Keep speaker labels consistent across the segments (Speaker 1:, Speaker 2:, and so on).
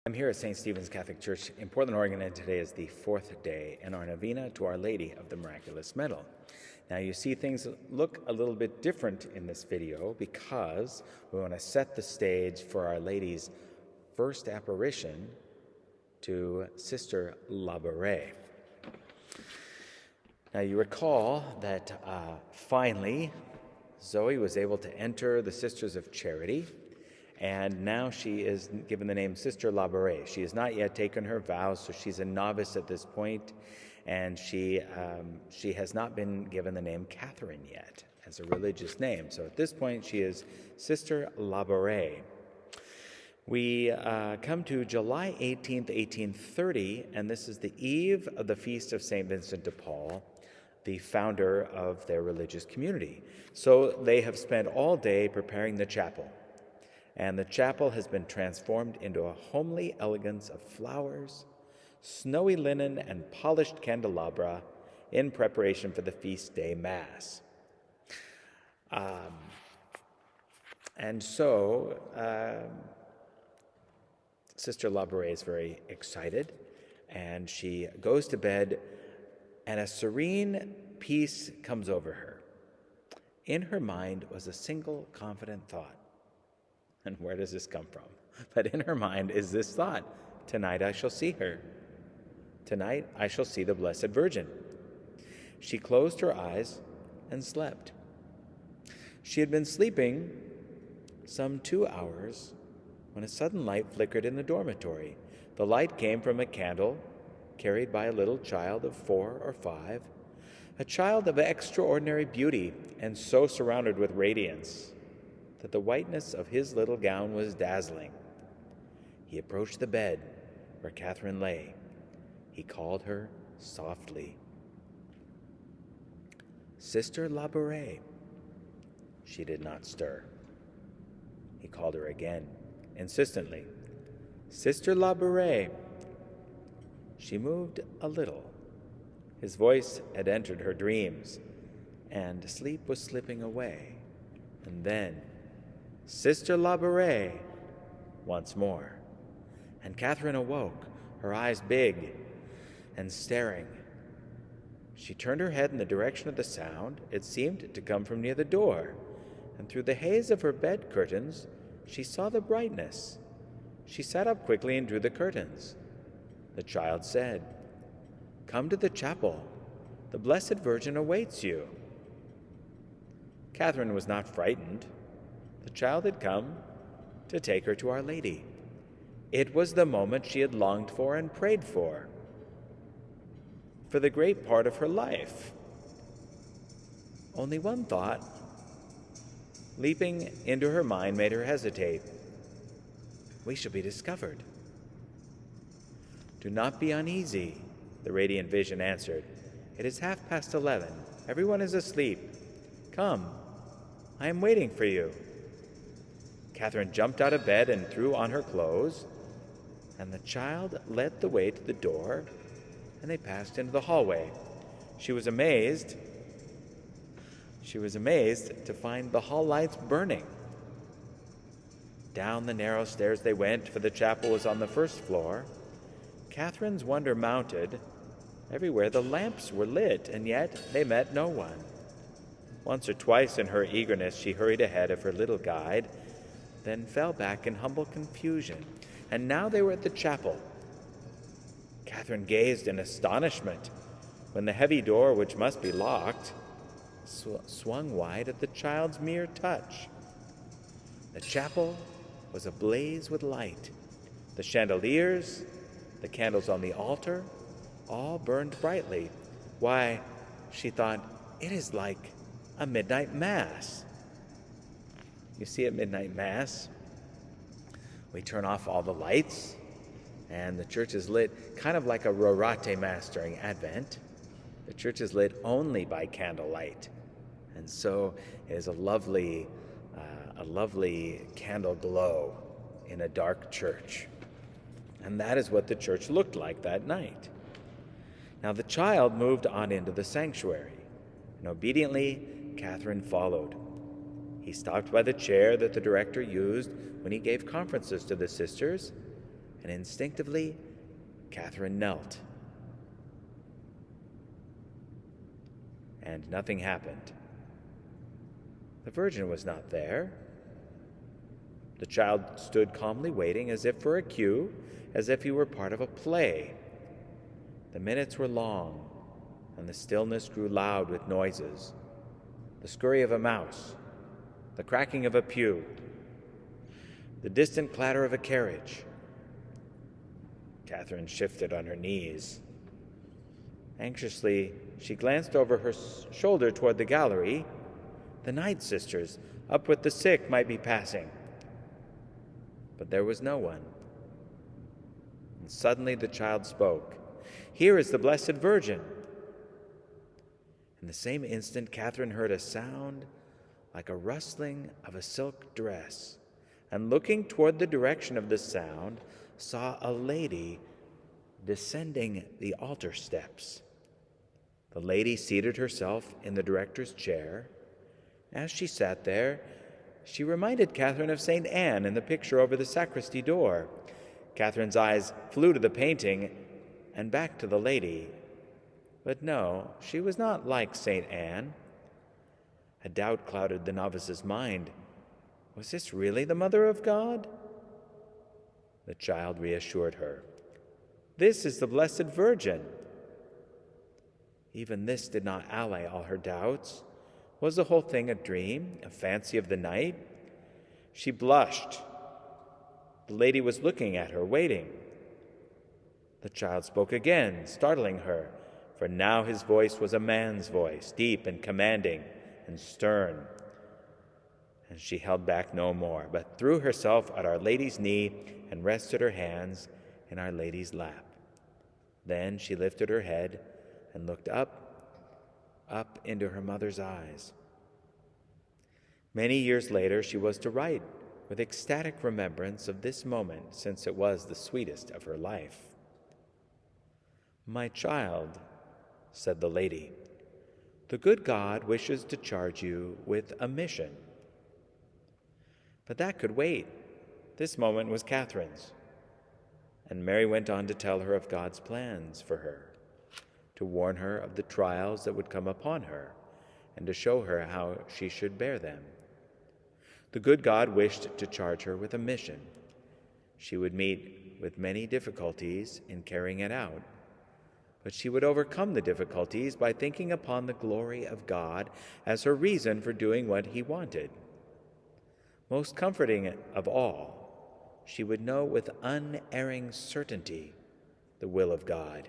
Speaker 1: I'm here at St. Stephen's Catholic Church in Portland, Oregon, and today is the fourth day in our novena to Our Lady of the Miraculous Medal. Now you see things look a little bit different in this video because we want to set the stage for Our Lady's first apparition to Sister Labouré. Now you recall that finally Zoe was able to enter the Sisters of Charity, and now she is given the name Sister Labouré. She has not yet taken her vows, so she's a novice at this point, and she has not been given the name Catherine yet as a religious name. So at this point, she is Sister Labouré. We come to July 18th, 1830, and this is the eve of the feast of St. Vincent de Paul, the founder of their religious community. So they have spent all day preparing the chapel. And the chapel has been transformed into a homely elegance of flowers, snowy linen, and polished candelabra in preparation for the feast day Mass. Sister Labouré is very excited, and she goes to bed, and a serene peace comes over her. In her mind was a single confident thought. And where does this come from? But in her mind is this thought: tonight I shall see her. Tonight I shall see the Blessed Virgin. She closed her eyes and slept. She had been sleeping some 2 hours when a sudden light flickered in the dormitory. The light came from a candle carried by a little child of 4 or 5, a child of extraordinary beauty and so surrounded with radiance that the whiteness of his little gown was dazzling. He approached the bed where Catherine lay. He called her softly, "Sister Labouré." She did not stir. He called her again, insistently, "Sister Labouré." She moved a little. His voice had entered her dreams, and sleep was slipping away. And then, "Sister Labouré," once more. And Catherine awoke, her eyes big and staring. She turned her head in the direction of the sound. It seemed to come from near the door, and through the haze of her bed curtains, she saw the brightness. She sat up quickly and drew the curtains. The child said, "Come to the chapel. The Blessed Virgin awaits you." Catherine was not frightened. The child had come to take her to Our Lady. It was the moment she had longed for and prayed for the great part of her life. Only one thought, leaping into her mind, made her hesitate. We shall be discovered. "Do not be uneasy," the radiant vision answered. "It is 11:30. Everyone is asleep. Come, I am waiting for you." Catherine jumped out of bed and threw on her clothes, and the child led the way to the door, and they passed into the hallway. She was amazed to find the hall lights burning. Down the narrow stairs they went, for the chapel was on the first floor. Catherine's wonder mounted. Everywhere the lamps were lit, and yet they met no one. Once or twice in her eagerness she hurried ahead of her little guide, then fell back in humble confusion. And now they were at the chapel. Catherine gazed in astonishment when the heavy door, which must be locked, swung wide at the child's mere touch. The chapel was ablaze with light. The chandeliers, the candles on the altar, all burned brightly. Why, she thought, it is like a midnight mass. You see, at midnight mass, we turn off all the lights, and the church is lit kind of like a rorate mass during Advent. The church is lit only by candlelight, and so it is a lovely candle glow in a dark church. And that is what the church looked like that night. Now the child moved on into the sanctuary, and obediently Catherine followed. He stopped by the chair that the director used when he gave conferences to the sisters, and instinctively, Catherine knelt. And nothing happened. The Virgin was not there. The child stood calmly waiting, as if for a cue, as if he were part of a play. The minutes were long, and the stillness grew loud with noises. The scurry of a mouse, the cracking of a pew, the distant clatter of a carriage. Catherine shifted on her knees. Anxiously, she glanced over her shoulder toward the gallery. The night sisters, up with the sick, might be passing. But there was no one. And suddenly the child spoke. "Here is the Blessed Virgin." In the same instant, Catherine heard a sound like a rustling of a silk dress, and looking toward the direction of the sound, saw a lady descending the altar steps. The lady seated herself in the director's chair. As she sat there, she reminded Catherine of St. Anne in the picture over the sacristy door. Catherine's eyes flew to the painting and back to the lady. But no, she was not like St. Anne. A doubt clouded the novice's mind. Was this really the Mother of God? The child reassured her. "This is the Blessed Virgin." Even this did not allay all her doubts. Was the whole thing a dream, a fancy of the night? She blushed. The lady was looking at her, waiting. The child spoke again, startling her, for now his voice was a man's voice, deep and commanding and stern. And she held back no more, but threw herself at Our Lady's knee and rested her hands in Our Lady's lap. Then she lifted her head and looked up into her mother's eyes. Many years later, she was to write with ecstatic remembrance of this moment, since it was the sweetest of her life. "My child," said the lady, "the good God wishes to charge you with a mission." But that could wait. This moment was Catherine's. And Mary went on to tell her of God's plans for her, to warn her of the trials that would come upon her, and to show her how she should bear them. The good God wished to charge her with a mission. She would meet with many difficulties in carrying it out, but she would overcome the difficulties by thinking upon the glory of God as her reason for doing what he wanted. Most comforting of all, she would know with unerring certainty the will of God.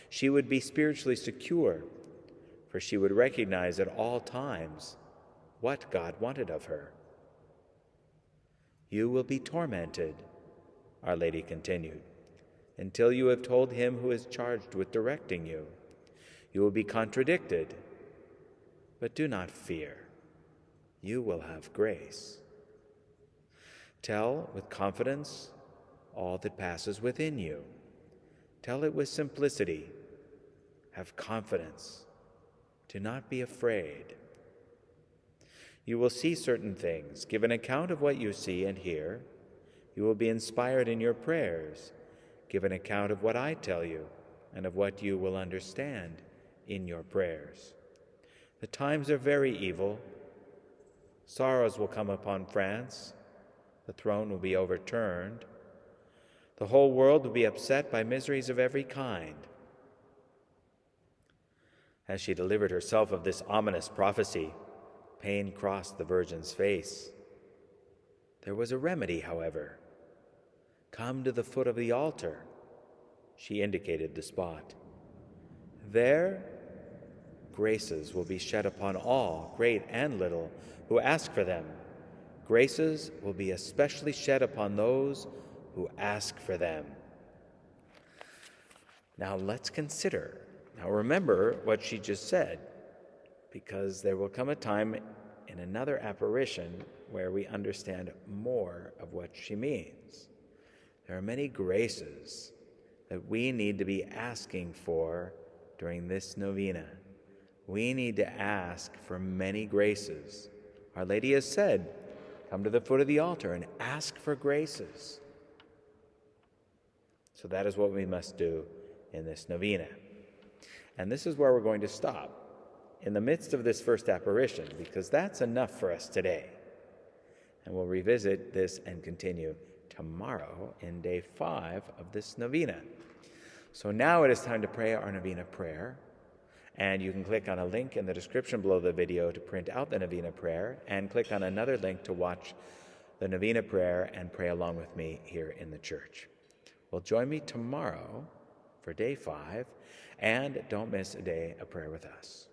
Speaker 1: She would be spiritually secure, for she would recognize at all times what God wanted of her. "You will be tormented," Our Lady continued, "until you have told him who is charged with directing you. You will be contradicted, but do not fear. You will have grace. Tell with confidence all that passes within you. Tell it with simplicity. Have confidence. Do not be afraid. You will see certain things. Give an account of what you see and hear. You will be inspired in your prayers. Give an account of what I tell you and of what you will understand in your prayers. The times are very evil. Sorrows will come upon France. The throne will be overturned. The whole world will be upset by miseries of every kind." As she delivered herself of this ominous prophecy, pain crossed the Virgin's face. There was a remedy, however. "Come to the foot of the altar." She indicated the spot. "There, graces will be shed upon all, great and little, who ask for them. Graces will be especially shed upon those who ask for them." Now let's consider. Now remember what she just said, because there will come a time in another apparition where we understand more of what she means. There are many graces that we need to be asking for during this novena. We need to ask for many graces. Our Lady has said, "Come to the foot of the altar and ask for graces." So that is what we must do in this novena. And this is where we're going to stop, in the midst of this first apparition, because that's enough for us today. And we'll revisit this and continue tomorrow in day 5 of this novena. So now it is time to pray our novena prayer. And you can click on a link in the description below the video to print out the novena prayer, and click on another link to watch the novena prayer and pray along with me here in the church. Well, join me tomorrow for day 5, and don't miss a day of prayer with us.